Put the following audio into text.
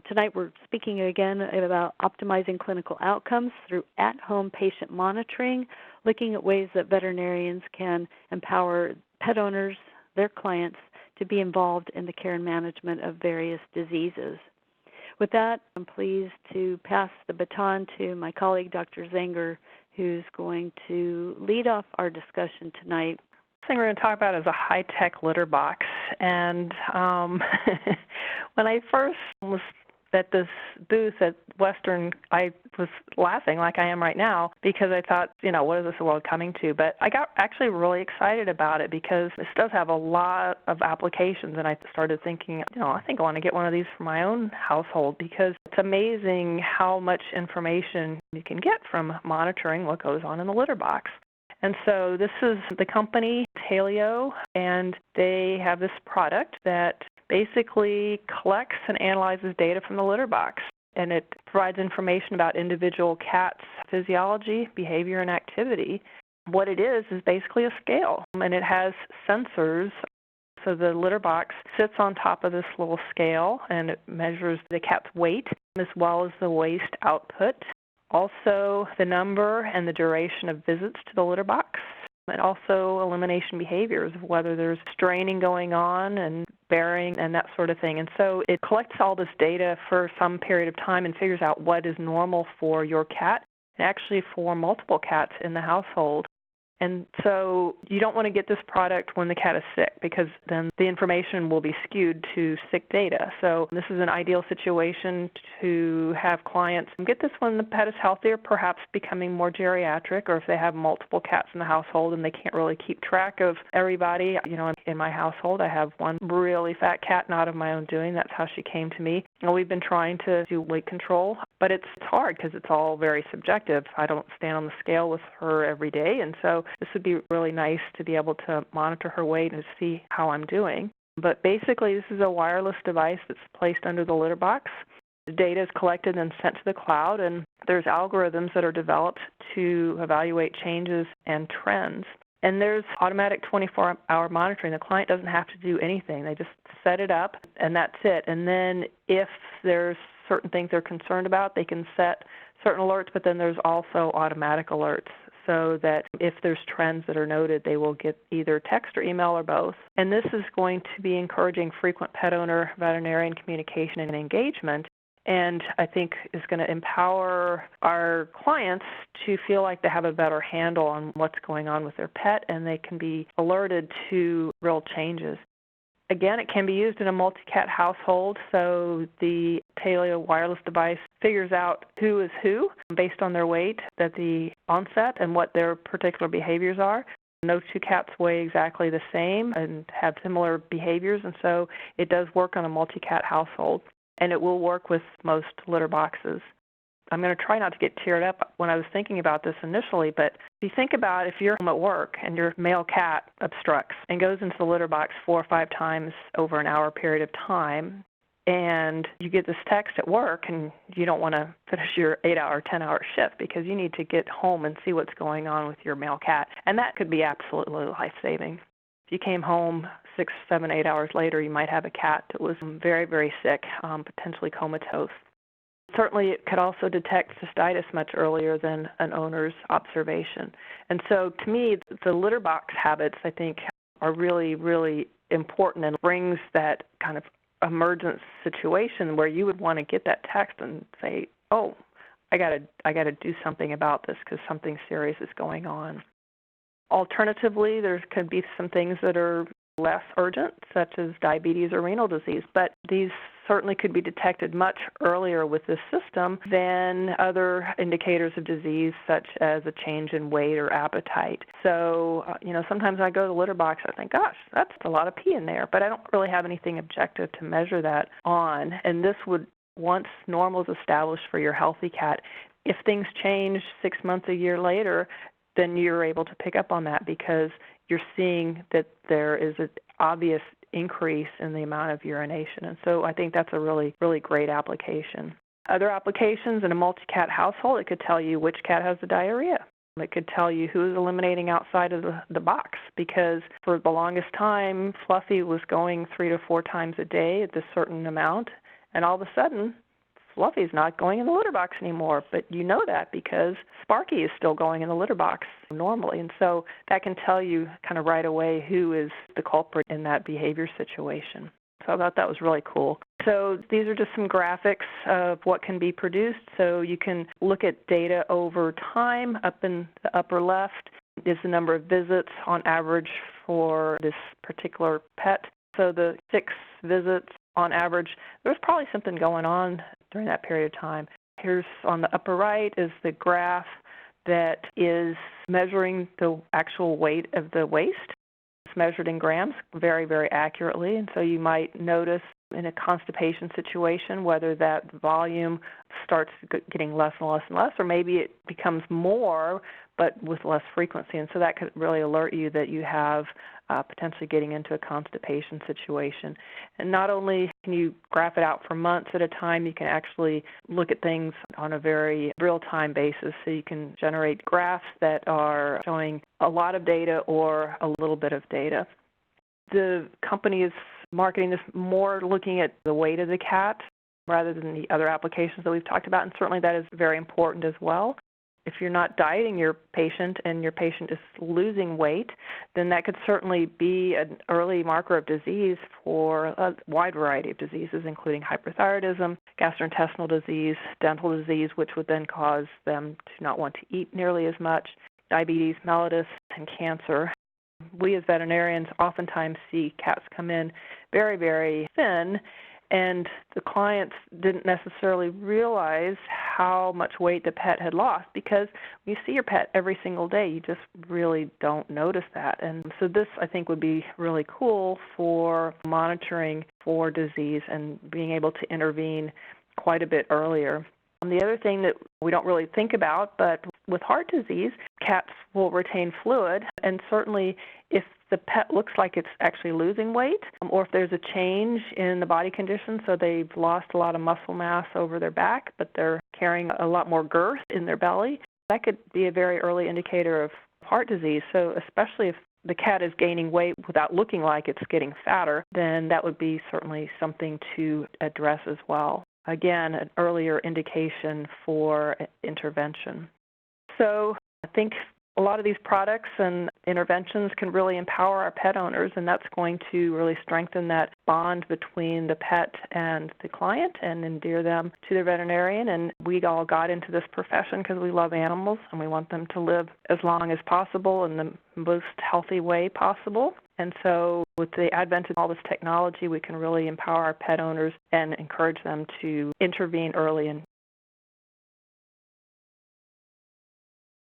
Tonight we're speaking again about optimizing clinical outcomes through at-home patient monitoring, looking at ways that veterinarians can empower pet owners, their clients, to be involved in the care and management of various diseases. With that, I'm pleased to pass the baton to my colleague, Dr. Zenger, who's going to lead off our discussion tonight. The thing we're going to talk about is a high-tech litter box. And when I first was at this booth at Western, I was laughing like I am right now because I thought, what is this world coming to? But I got actually really excited about it because this does have a lot of applications, and I started thinking, I think I want to get one of these for my own household because it's amazing how much information you can get from monitoring what goes on in the litter box. And so this is the company, Paleo, and they have this product that basically collects and analyzes data from the litter box. And it provides information about individual cats' physiology, behavior, and activity. What it is basically a scale, and it has sensors. So the litter box sits on top of this little scale, and it measures the cat's weight as well as the waste output. Also, the number and the duration of visits to the litter box, and also elimination behaviors, whether there's straining going on and bearing and that sort of thing. And so it collects all this data for some period of time and figures out what is normal for your cat and actually for multiple cats in the household. And so you don't want to get this product when the cat is sick because then the information will be skewed to sick data. So this is an ideal situation to have clients get this when the pet is healthier, perhaps becoming more geriatric, or if they have multiple cats in the household and they can't really keep track of everybody. In my household, I have one really fat cat, not of my own doing. That's how she came to me. And we've been trying to do weight control, but it's hard because it's all very subjective. I don't stand on the scale with her every day, and so this would be really nice to be able to monitor her weight and see how I'm doing. But basically, this is a wireless device that's placed under the litter box. The data is collected and sent to the cloud, and there's algorithms that are developed to evaluate changes and trends. And there's automatic 24-hour monitoring. The client doesn't have to do anything. They just set it up, and that's it. And then if there's certain things they're concerned about, they can set certain alerts, but then there's also automatic alerts so that if there's trends that are noted, they will get either text or email or both. And this is going to be encouraging frequent pet owner veterinarian communication and engagement, and I think is going to empower our clients to feel like they have a better handle on what's going on with their pet, and they can be alerted to real changes. Again, it can be used in a multi-cat household, so the Paleo wireless device figures out who is who based on their weight at the onset and what their particular behaviors are. No two cats weigh exactly the same and have similar behaviors, and so it does work on a multi-cat household, and it will work with most litter boxes. I'm going to try not to get teared up when I was thinking about this initially, but if you think about if you're home at work and your male cat obstructs and goes into the litter box 4 or 5 times over an hour period of time, and you get this text at work and you don't want to finish your 8-hour, 10-hour shift because you need to get home and see what's going on with your male cat, and that could be absolutely life-saving. If you came home 6, 7, 8 hours later, you might have a cat that was very, very sick, potentially comatose. Certainly, it could also detect cystitis much earlier than an owner's observation. And so, to me, the litter box habits, I think, are really, really important and brings that kind of emergent situation where you would want to get that text and say, oh, I gotta do something about this because something serious is going on. Alternatively, there could be some things that are less urgent, such as diabetes or renal disease, but these certainly could be detected much earlier with this system than other indicators of disease, such as a change in weight or appetite. So, sometimes I go to the litter box, I think, gosh, that's a lot of pee in there, but I don't really have anything objective to measure that on. And this would, once normal is established for your healthy cat, if things change 6 months, a year later, then you're able to pick up on that because you're seeing that there is an obvious increase in the amount of urination. And so I think that's a really, really great application. Other applications in a multi-cat household, it could tell you which cat has the diarrhea. It could tell you who is eliminating outside of the box because for the longest time, Fluffy was going 3 to 4 times a day at this certain amount, and all of a sudden Fluffy's not going in the litter box anymore, but you know that because Sparky is still going in the litter box normally. And so that can tell you kind of right away who is the culprit in that behavior situation. So I thought that was really cool. So these are just some graphics of what can be produced. So you can look at data over time. Up in the upper left is the number of visits on average for this particular pet. So the 6 visits on average, there was probably something going on during that period of time. Here's on the upper right is the graph that is measuring the actual weight of the waste. It's measured in grams very, very accurately. And so you might notice in a constipation situation whether that volume starts getting less and less and less, or maybe it becomes more but with less frequency. And so that could really alert you that you have potentially getting into a constipation situation. And not only can you graph it out for months at a time, you can actually look at things on a very real-time basis. So you can generate graphs that are showing a lot of data or a little bit of data. The company is marketing this more looking at the weight of the cat rather than the other applications that we've talked about, and certainly that is very important as well. If you're not dieting your patient and your patient is losing weight, then that could certainly be an early marker of disease for a wide variety of diseases, including hyperthyroidism, gastrointestinal disease, dental disease, which would then cause them to not want to eat nearly as much, diabetes mellitus, and cancer. We as veterinarians oftentimes see cats come in very, very thin, and the clients didn't necessarily realize how much weight the pet had lost, because when you see your pet every single day, you just really don't notice that. And so this, I think, would be really cool for monitoring for disease and being able to intervene quite a bit earlier. The other thing that we don't really think about, but with heart disease, cats will retain fluid, and certainly if the pet looks like it's actually losing weight, or if there's a change in the body condition, so they've lost a lot of muscle mass over their back, but they're carrying a lot more girth in their belly, that could be a very early indicator of heart disease. So especially if the cat is gaining weight without looking like it's getting fatter, then that would be certainly something to address as well. Again, an earlier indication for intervention. So I think a lot of these products and interventions can really empower our pet owners, and that's going to really strengthen that bond between the pet and the client and endear them to their veterinarian. And we all got into this profession because we love animals and we want them to live as long as possible in the most healthy way possible. And so with the advent of all this technology, we can really empower our pet owners and encourage them to intervene early and